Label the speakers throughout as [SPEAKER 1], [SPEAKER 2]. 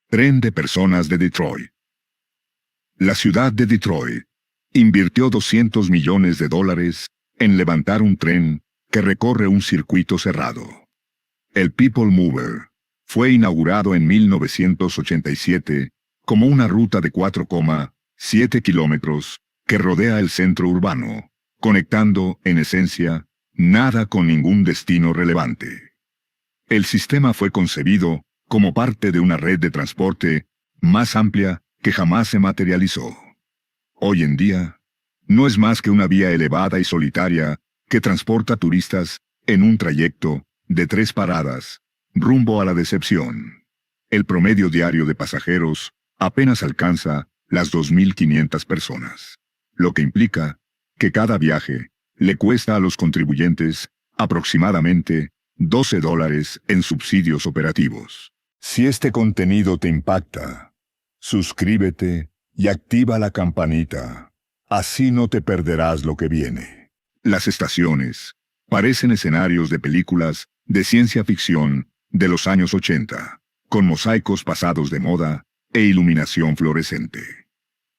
[SPEAKER 1] Tren de personas de Detroit. La ciudad de Detroit invirtió $200 millones en levantar un tren que recorre un circuito cerrado. El People Mover fue inaugurado en 1987 como una ruta de 4,7 kilómetros que rodea el centro urbano, conectando, en esencia, nada con ningún destino relevante. El sistema fue concebido como parte de una red de transporte más amplia que jamás se materializó. Hoy en día, no es más que una vía elevada y solitaria que transporta turistas en un trayecto de 3 paradas, rumbo a la decepción. El promedio diario de pasajeros apenas alcanza las 2.500 personas, lo que implica que cada viaje le cuesta a los contribuyentes aproximadamente $12 en subsidios operativos. Si este contenido te impacta, suscríbete y activa la campanita. Así no te perderás lo que viene. Las estaciones parecen escenarios de películas de ciencia ficción de los años 80, con mosaicos pasados de moda e iluminación fluorescente.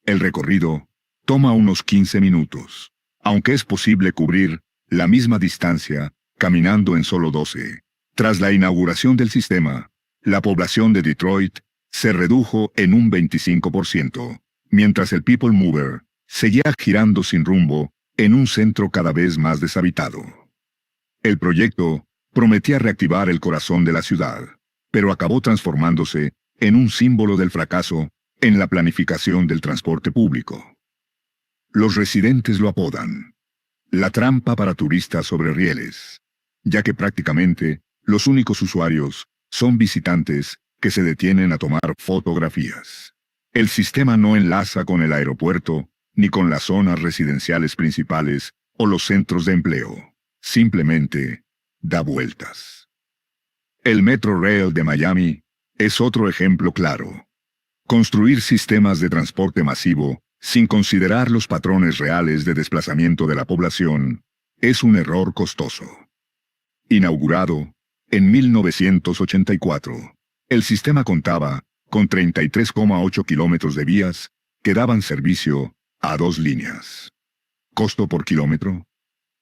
[SPEAKER 1] El recorrido toma unos 15 minutos, aunque es posible cubrir la misma distancia caminando en solo 12. Tras la inauguración del sistema, la población de Detroit se redujo en un 25%, mientras el People Mover seguía girando sin rumbo en un centro cada vez más deshabitado. El proyecto prometía reactivar el corazón de la ciudad, pero acabó transformándose en un símbolo del fracaso en la planificación del transporte público. Los residentes lo apodan la trampa para turistas sobre rieles, ya que prácticamente los únicos usuarios son visitantes que se detienen a tomar fotografías. El sistema no enlaza con el aeropuerto, ni con las zonas residenciales principales o los centros de empleo. Simplemente da vueltas. El Metrorail de Miami es otro ejemplo claro. Construir sistemas de transporte masivo sin considerar los patrones reales de desplazamiento de la población es un error costoso. Inaugurado en 1984, el sistema contaba con 33,8 kilómetros de vías que daban servicio a 2 líneas. Costo por kilómetro: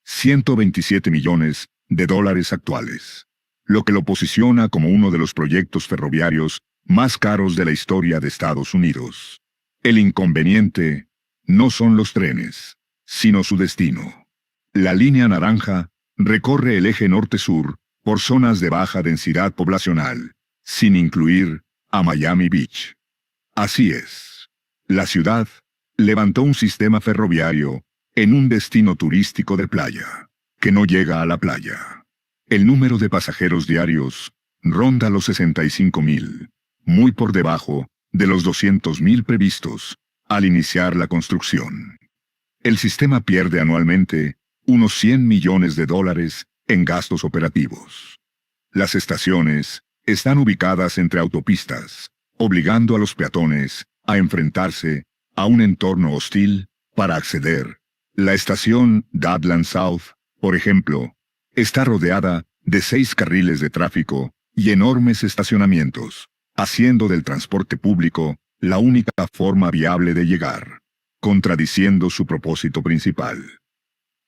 [SPEAKER 1] $127 millones actuales, lo que lo posiciona como uno de los proyectos ferroviarios más caros de la historia de Estados Unidos. El inconveniente no son los trenes, sino su destino. La línea naranja recorre el eje norte-sur por zonas de baja densidad poblacional, sin incluir a Miami Beach. Así es. La ciudad levantó un sistema ferroviario en un destino turístico de playa, que no llega a la playa. El número de pasajeros diarios ronda los 65,000, muy por debajo de los 200,000 previstos al iniciar la construcción. El sistema pierde anualmente unos $100 millones en gastos operativos. Las estaciones están ubicadas entre autopistas, obligando a los peatones a enfrentarse a un entorno hostil para acceder. La estación Dudland South, por ejemplo, está rodeada de 6 carriles de tráfico y enormes estacionamientos, haciendo del transporte público la única forma viable de llegar, contradiciendo su propósito principal.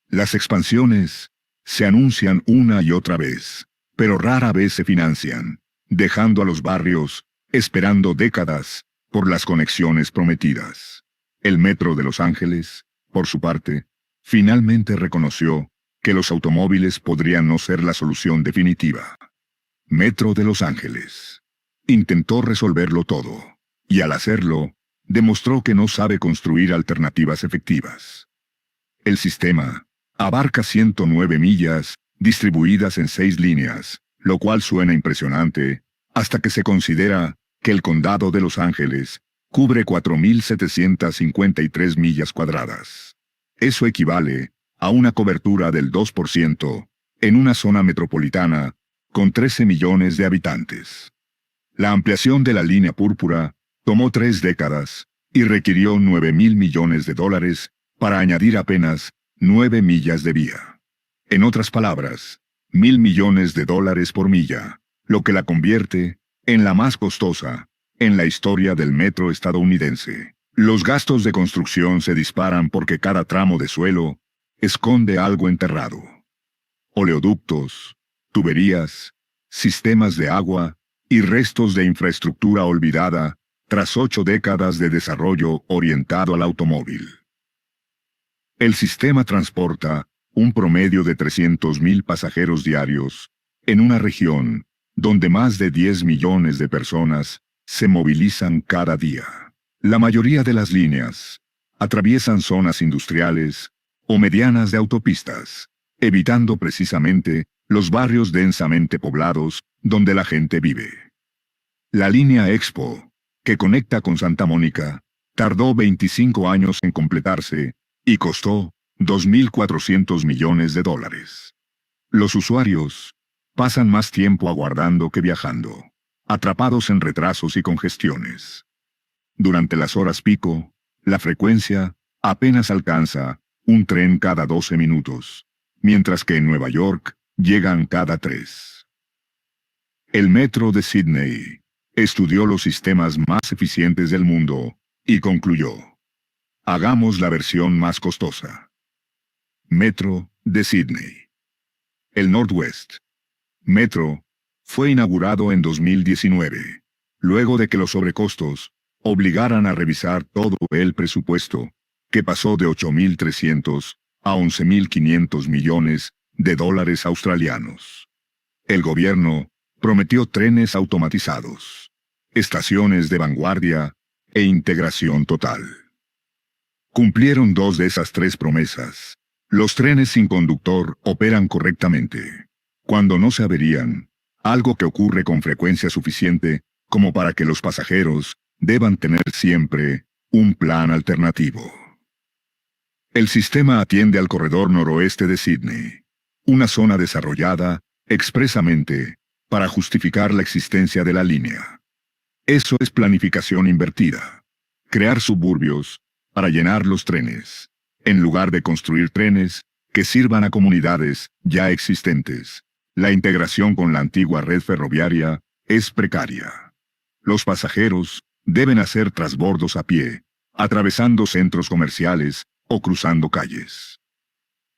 [SPEAKER 1] Las expansiones se anuncian una y otra vez, pero rara vez se financian, dejando a los barrios esperando décadas por las conexiones prometidas. El Metro de Los Ángeles, por su parte, finalmente reconoció que los automóviles podrían no ser la solución definitiva. Metro de Los Ángeles intentó resolverlo todo, y al hacerlo, demostró que no sabe construir alternativas efectivas. El sistema abarca 109 millas, distribuidas en 6 líneas, lo cual suena impresionante, hasta que se considera que el condado de Los Ángeles cubre 4.753 millas cuadradas. Eso equivale a una cobertura del 2% en una zona metropolitana con 13 millones de habitantes. La ampliación de la línea púrpura tomó 3 décadas y requirió $9,000 millones para añadir apenas 9 millas de vía. En otras palabras, $1,000 millones por milla, lo que la convierte en la más costosa en la historia del metro estadounidense. Los gastos de construcción se disparan porque cada tramo de suelo esconde algo enterrado. Oleoductos, tuberías, sistemas de agua y restos de infraestructura olvidada tras 8 décadas de desarrollo orientado al automóvil. El sistema transporta un promedio de 300.000 pasajeros diarios en una región donde más de 10 millones de personas se movilizan cada día. La mayoría de las líneas atraviesan zonas industriales o medianas de autopistas, evitando precisamente los barrios densamente poblados donde la gente vive. La línea Expo, que conecta con Santa Mónica, tardó 25 años en completarse y costó $2.400 millones. Los usuarios pasan más tiempo aguardando que viajando, atrapados en retrasos y congestiones. Durante las horas pico, la frecuencia apenas alcanza un tren cada 12 minutos, mientras que en Nueva York llegan cada 3. El metro de Sídney estudió los sistemas más eficientes del mundo y concluyó: hagamos la versión más costosa. Metro de Sídney. El Northwest Metro fue inaugurado en 2019, luego de que los sobrecostos obligaran a revisar todo el presupuesto, que pasó de 8.300 a 11.500 millones de dólares australianos. El gobierno prometió trenes automatizados, estaciones de vanguardia e integración total. Cumplieron 2 de esas 3 promesas. Los trenes sin conductor operan correctamente. Cuando no se averían, algo que ocurre con frecuencia suficiente como para que los pasajeros deban tener siempre un plan alternativo. El sistema atiende al corredor noroeste de Sídney, una zona desarrollada expresamente para justificar la existencia de la línea. Eso es planificación invertida. Crear suburbios para llenar los trenes, en lugar de construir trenes que sirvan a comunidades ya existentes. La integración con la antigua red ferroviaria es precaria. Los pasajeros deben hacer transbordos a pie, atravesando centros comerciales o cruzando calles.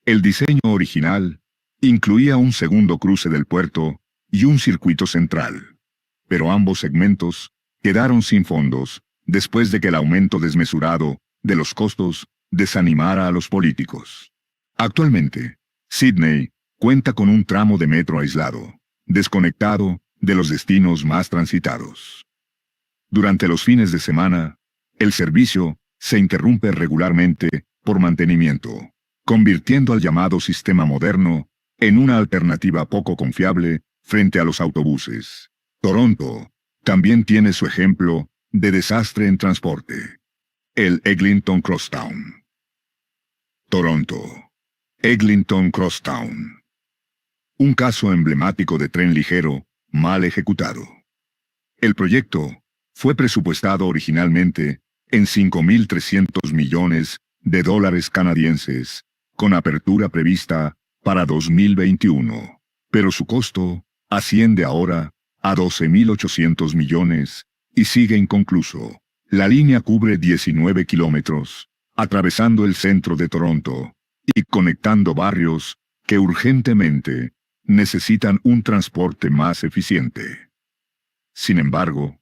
[SPEAKER 1] El diseño original incluía un segundo cruce del puerto y un circuito central, pero ambos segmentos quedaron sin fondos después de que el aumento desmesurado de los costos desanimara a los políticos. Actualmente, Sídney cuenta con un tramo de metro aislado, desconectado de los destinos más transitados. Durante los fines de semana, el servicio se interrumpe regularmente por mantenimiento, convirtiendo al llamado sistema moderno en una alternativa poco confiable frente a los autobuses. Toronto también tiene su ejemplo de desastre en transporte: el Eglinton Crosstown. Toronto. Eglinton Crosstown. Un caso emblemático de tren ligero mal ejecutado. El proyecto fue presupuestado originalmente en $5.300 millones canadienses, con apertura prevista para 2021, pero su costo asciende ahora a 12.800 millones y sigue inconcluso. La línea cubre 19 kilómetros, atravesando el centro de Toronto y conectando barrios que urgentemente necesitan un transporte más eficiente. Sin embargo,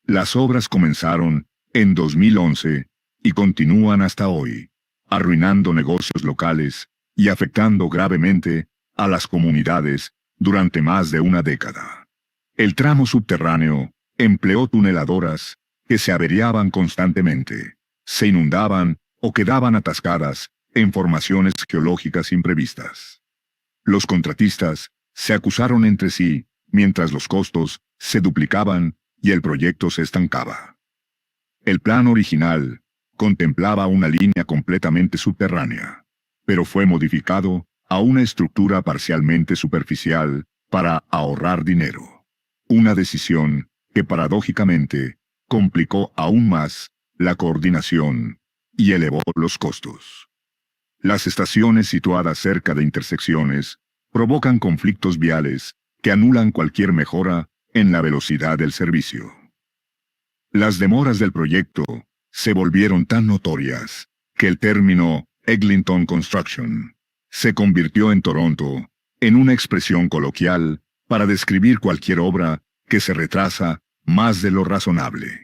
[SPEAKER 1] las obras comenzaron en 2011 y continúan hasta hoy, arruinando negocios locales y afectando gravemente a las comunidades durante más de una década. El tramo subterráneo empleó tuneladoras que se averiaban constantemente, se inundaban o quedaban atascadas en formaciones geológicas imprevistas. Los contratistas se acusaron entre sí, mientras los costos se duplicaban y el proyecto se estancaba. El plan original contemplaba una línea completamente subterránea, pero fue modificado a una estructura parcialmente superficial para ahorrar dinero. Una decisión que paradójicamente complicó aún más la coordinación y elevó los costos. Las estaciones situadas cerca de intersecciones provocan conflictos viales que anulan cualquier mejora en la velocidad del servicio. Las demoras del proyecto se volvieron tan notorias que el término Eglinton Construction se convirtió en Toronto en una expresión coloquial para describir cualquier obra que se retrasa más de lo razonable.